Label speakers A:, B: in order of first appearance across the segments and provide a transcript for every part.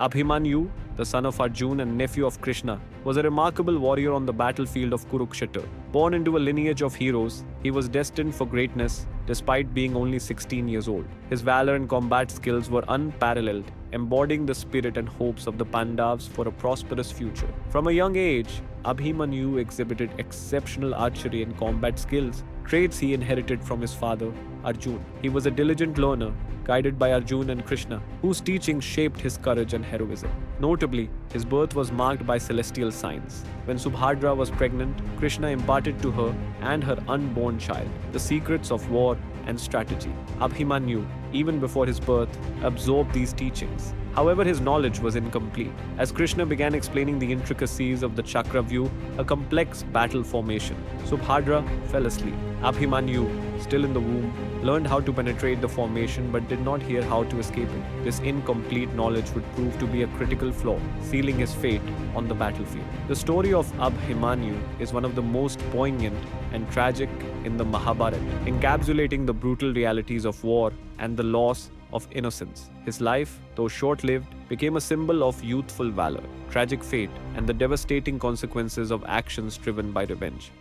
A: Abhimanyu, the son of Arjuna and nephew of Krishna, was a remarkable warrior on the battlefield of Kurukshetra. Born into a lineage of heroes, he was destined for greatness despite being only 16 years old. His valor and combat skills were unparalleled, embodying the spirit and hopes of the Pandavas for a prosperous future. From a young age, Abhimanyu exhibited exceptional archery and combat skills, traits he inherited from his father, Arjuna. He was a diligent learner, guided by Arjuna and Krishna, whose teachings shaped his courage and heroism. Notably, his birth was marked by celestial signs. When Subhadra was pregnant, Krishna imparted to her and her unborn child the secrets of war and strategy. Abhimanyu, even before his birth, absorbed these teachings. However, his knowledge was incomplete. As Krishna began explaining the intricacies of the Chakravyuh, a complex battle formation, Subhadra fell asleep. Abhimanyu, still in the womb, learned how to penetrate the formation but did not hear how to escape it. This incomplete knowledge would prove to be a critical flaw, sealing his fate on the battlefield. The story of Abhimanyu is one of the most poignant and tragic in the Mahabharata, encapsulating the brutal realities of war and the loss of innocence. His life, though short-lived, became a symbol of youthful valor, tragic fate, and the devastating consequences of actions driven by revenge.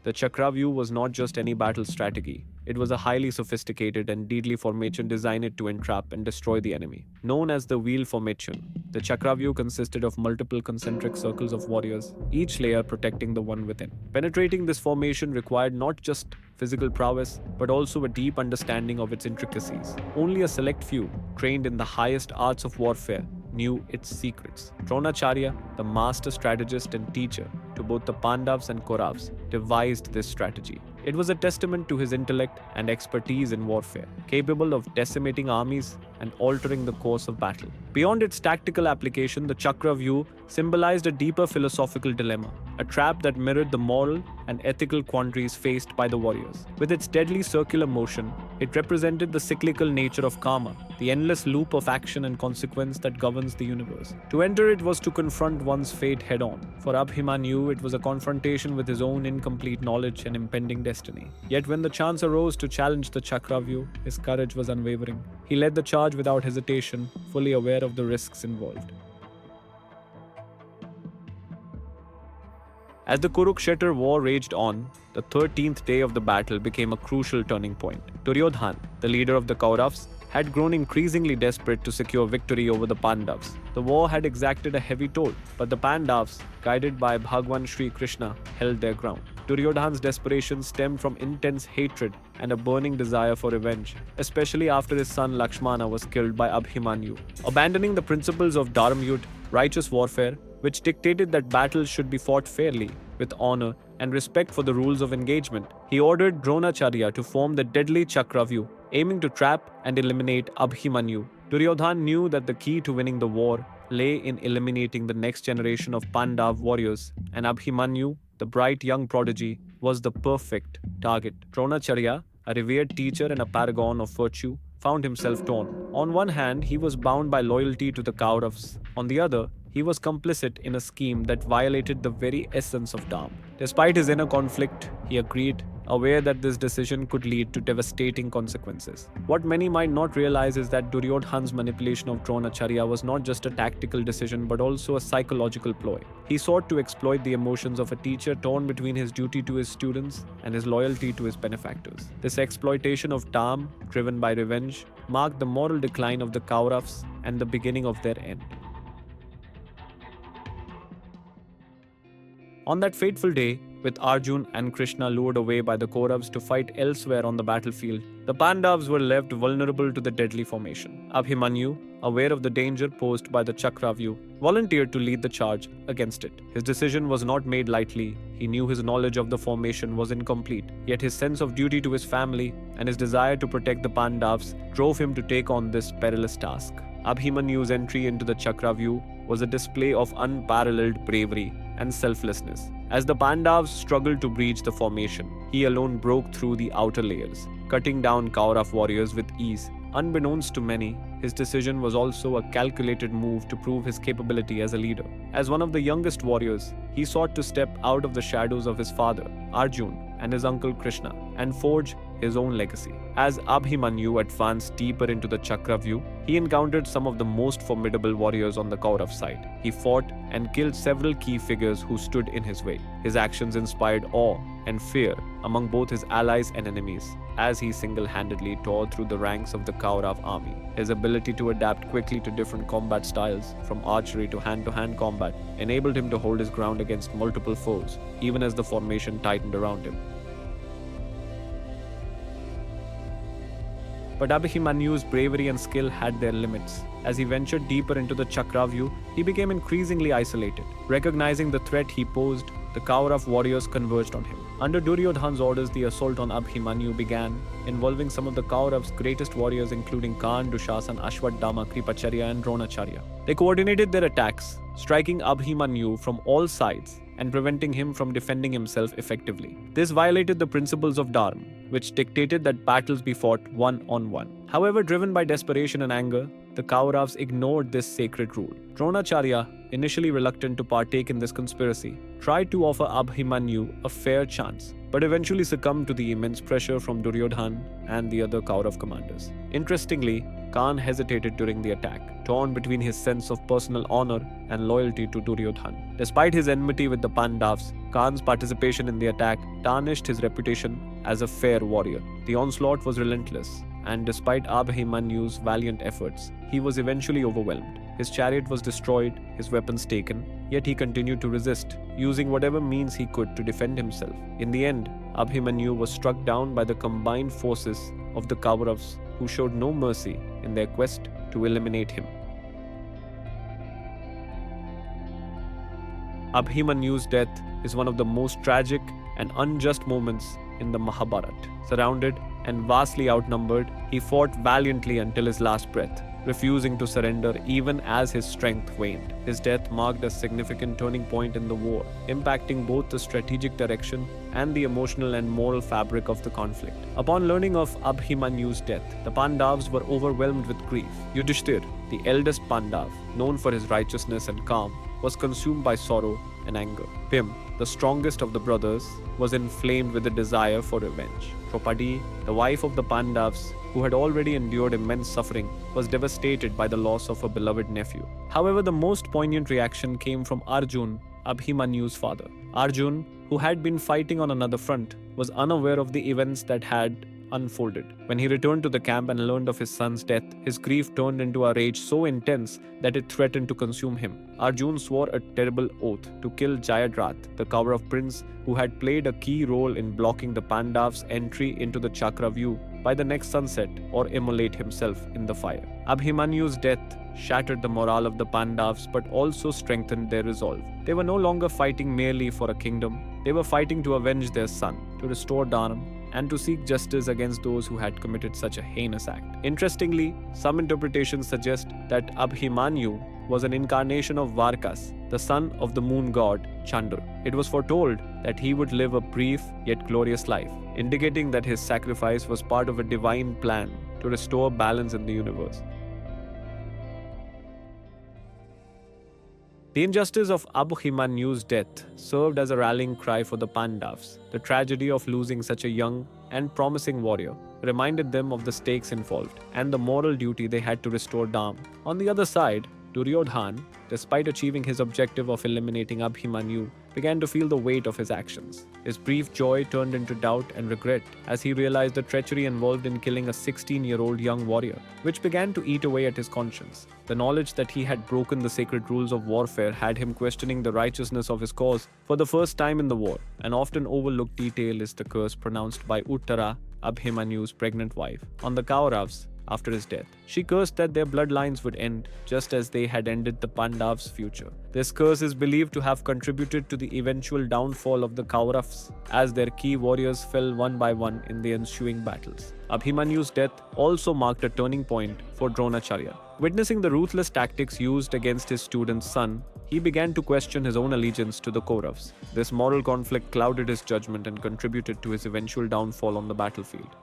A: The Chakravyuh was not just any battle strategy. It was a highly sophisticated and deadly formation designed to entrap and destroy the enemy. Known as the wheel formation, the Chakravyuh consisted of multiple concentric circles of warriors, each layer protecting the one within. Penetrating this formation required not just physical prowess, but also a deep understanding of its intricacies. Only a select few, trained in the highest arts of warfare, knew its secrets. Drona Chakravyuh, the master strategist and teacher to both the Pandavas and Kauravs, devised this strategy. It was a testament to his intellect and expertise in warfare, capable of decimating armies and altering the course of battle. Beyond its tactical application, the Chakravyuh symbolized a deeper philosophical dilemma, a trap that mirrored the moral and ethical quandaries faced by the warriors. With its deadly circular motion, it represented the cyclical nature of karma, the endless loop of action and consequence that governs the universe. To enter it was to confront one's fate head-on. For Abhimanyu, it was a confrontation with his own incomplete knowledge and impending destiny. Yet when the chance arose to challenge the Chakravyuh, his courage was unwavering. He led the charge without hesitation, fully aware of the risks involved. As the Kurukshetra war raged on, the 13th day of the battle became a crucial turning point. Duryodhana, the leader of the Kauravs, had grown increasingly desperate to secure victory over the Pandavas. The war had exacted a heavy toll, but the Pandavas, guided by Bhagwan Shri Krishna, held their ground. Duryodhana's desperation stemmed from intense hatred and a burning desire for revenge, especially after his son Lakshmana was killed by Abhimanyu. Abandoning the principles of Dharma, righteous warfare, which dictated that battles should be fought fairly, with honor and respect for the rules of engagement, he ordered Drona Chakravyuh to form the deadly Chakravyuh, aiming to trap and eliminate Abhimanyu. Duryodhana knew that the key to winning the war lay in eliminating the next generation of Pandav warriors, and Abhimanyu, the bright young prodigy, was the perfect target. Drona Chakravyuh, a revered teacher and a paragon of virtue, found himself torn. On one hand, he was bound by loyalty to the Kauravs. On the other, he was complicit in a scheme that violated the very essence of Dharma. Despite his inner conflict, he agreed, aware that this decision could lead to devastating consequences. What many might not realize is that Duryodhana's manipulation of Drona Chakravyuh was not just a tactical decision but also a psychological ploy. He sought to exploit the emotions of a teacher torn between his duty to his students and his loyalty to his benefactors. This exploitation of Dharma, driven by revenge, marked the moral decline of the Kauravs and the beginning of their end. On that fateful day, with Arjuna and Krishna lured away by the Kauravs to fight elsewhere on the battlefield, the Pandavas were left vulnerable to the deadly formation. Abhimanyu, aware of the danger posed by the Chakravyuh, volunteered to lead the charge against it. His decision was not made lightly. He knew his knowledge of the formation was incomplete, yet his sense of duty to his family and his desire to protect the Pandavas drove him to take on this perilous task. Abhimanyu's entry into the Chakravyuh was a display of unparalleled bravery and selflessness. As the Pandavas struggled to breach the formation, he alone broke through the outer layers, cutting down Kaurav warriors with ease. Unbeknownst to many, his decision was also a calculated move to prove his capability as a leader. As one of the youngest warriors, he sought to step out of the shadows of his father, Arjuna, and his uncle Krishna, and forge his own legacy. As Abhimanyu advanced deeper into the Chakravyuh, he encountered some of the most formidable warriors on the Kaurav side. He fought and killed several key figures who stood in his way. His actions inspired awe and fear among both his allies and enemies, as he single-handedly tore through the ranks of the Kaurav army. His ability to adapt quickly to different combat styles, from archery to hand-to-hand combat, enabled him to hold his ground against multiple foes, even as the formation tightened around him. But Abhimanyu's bravery and skill had their limits. As he ventured deeper into the Chakravyuh, he became increasingly isolated. Recognizing the threat he posed, the Kaurav warriors converged on him. Under Duryodhana's orders, the assault on Abhimanyu began, involving some of the Kauravs' greatest warriors including Karna, Dushasan, Ashwadama, Kripacharya and Drona Chakravyuh. They coordinated their attacks, striking Abhimanyu from all sides and preventing him from defending himself effectively. This violated the principles of Dharma, which dictated that battles be fought one-on-one. However, driven by desperation and anger, the Kauravs ignored this sacred rule. Drona Chakravyuh, initially reluctant to partake in this conspiracy, tried to offer Abhimanyu a fair chance, but eventually succumbed to the immense pressure from Duryodhana and the other Kaurav commanders. Interestingly, Karna hesitated during the attack, torn between his sense of personal honor and loyalty to Duryodhana. Despite his enmity with the Pandavas, Karna's participation in the attack tarnished his reputation as a fair warrior. The onslaught was relentless, and despite Abhimanyu's valiant efforts, he was eventually overwhelmed. His chariot was destroyed, his weapons taken, yet he continued to resist, using whatever means he could to defend himself. In the end, Abhimanyu was struck down by the combined forces of the Kauravs, who showed no mercy in their quest to eliminate him. Abhimanyu's death is one of the most tragic and unjust moments in the Mahabharat. Surrounded and vastly outnumbered, he fought valiantly until his last breath, refusing to surrender even as his strength waned. His death marked a significant turning point in the war, impacting both the strategic direction and the emotional and moral fabric of the conflict. Upon learning of Abhimanyu's death, the Pandavas were overwhelmed with grief. Yudhishthir, the eldest Pandav, known for his righteousness and calm, was consumed by sorrow and anger. Bhim, the strongest of the brothers, was inflamed with a desire for revenge. Draupadi, the wife of the Pandavas, who had already endured immense suffering, was devastated by the loss of her beloved nephew. However, the most poignant reaction came from Arjuna, Abhimanyu's father. Arjuna, who had been fighting on another front, was unaware of the events that had unfolded. When he returned to the camp and learned of his son's death, his grief turned into a rage so intense that it threatened to consume him. Arjuna swore a terrible oath to kill Jayadrath, the Kaurav prince who had played a key role in blocking the Pandavas' entry into the Chakravyuh by the next sunset, or immolate himself in the fire. Abhimanyu's death shattered the morale of the Pandavas but also strengthened their resolve. They were no longer fighting merely for a kingdom, they were fighting to avenge their son, to restore Dharma, and to seek justice against those who had committed such a heinous act. Interestingly, some interpretations suggest that Abhimanyu was an incarnation of Varkas, the son of the moon god Chandra. It was foretold that he would live a brief yet glorious life, indicating that his sacrifice was part of a divine plan to restore balance in the universe. The injustice of Abhimanyu's death served as a rallying cry for the Pandavas. The tragedy of losing such a young and promising warrior reminded them of the stakes involved and the moral duty they had to restore Dharma. On the other side, Duryodhana, despite achieving his objective of eliminating Abhimanyu, began to feel the weight of his actions. His brief joy turned into doubt and regret as he realized the treachery involved in killing a 16-year-old young warrior, which began to eat away at his conscience. The knowledge that he had broken the sacred rules of warfare had him questioning the righteousness of his cause for the first time in the war. An often overlooked detail is the curse pronounced by Uttara, Abhimanyu's pregnant wife, on the Kauravs after his death. She cursed that their bloodlines would end, just as they had ended the Pandavas' future. This curse is believed to have contributed to the eventual downfall of the Kauravs, as their key warriors fell one by one in the ensuing battles. Abhimanyu's death also marked a turning point for Drona Chakravyuh. Witnessing the ruthless tactics used against his student's son, he began to question his own allegiance to the Kauravs. This moral conflict clouded his judgment and contributed to his eventual downfall on the battlefield.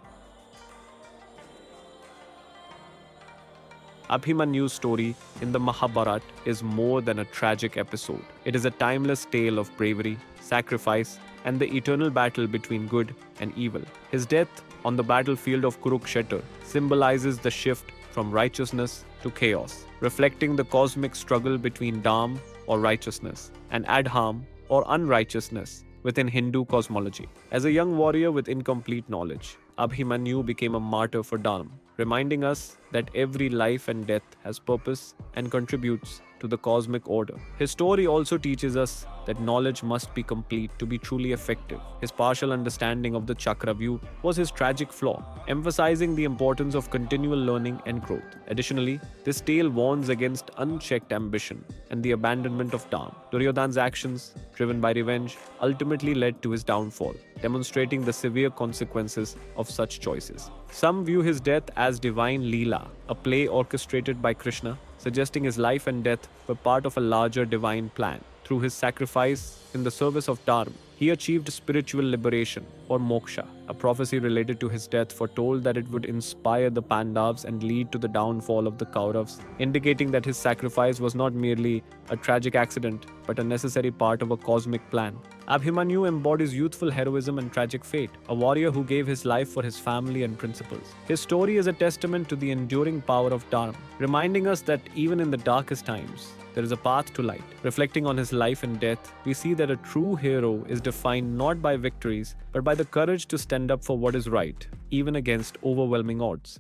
A: Abhimanyu's story in the Mahabharat is more than a tragic episode. It is a timeless tale of bravery, sacrifice, and the eternal battle between good and evil. His death on the battlefield of Kurukshetra symbolizes the shift from righteousness to chaos, reflecting the cosmic struggle between Dharma or righteousness and Adharma or unrighteousness within Hindu cosmology. As a young warrior with incomplete knowledge, Abhimanyu became a martyr for Dharma, reminding us that every life and death has purpose and contributes to the cosmic order. His story also teaches us that knowledge must be complete to be truly effective. His partial understanding of the Chakravyuh was his tragic flaw, emphasizing the importance of continual learning and growth. Additionally, this tale warns against unchecked ambition and the abandonment of Dharma. Duryodhana's actions, driven by revenge, ultimately led to his downfall, demonstrating the severe consequences of such choices. Some view his death as divine Leela, a play orchestrated by Krishna, suggesting his life and death were part of a larger divine plan. Through his sacrifice in the service of Dharma, he achieved spiritual liberation or moksha. A prophecy related to his death foretold that it would inspire the Pandavas and lead to the downfall of the Kauravs, indicating that his sacrifice was not merely a tragic accident but a necessary part of a cosmic plan. Abhimanyu embodies youthful heroism and tragic fate, a warrior who gave his life for his family and principles. His story is a testament to the enduring power of Dharma, reminding us that even in the darkest times, there is a path to light. Reflecting on his life and death, we see that a true hero is defined not by victories, but by the courage to stand up for what is right, even against overwhelming odds.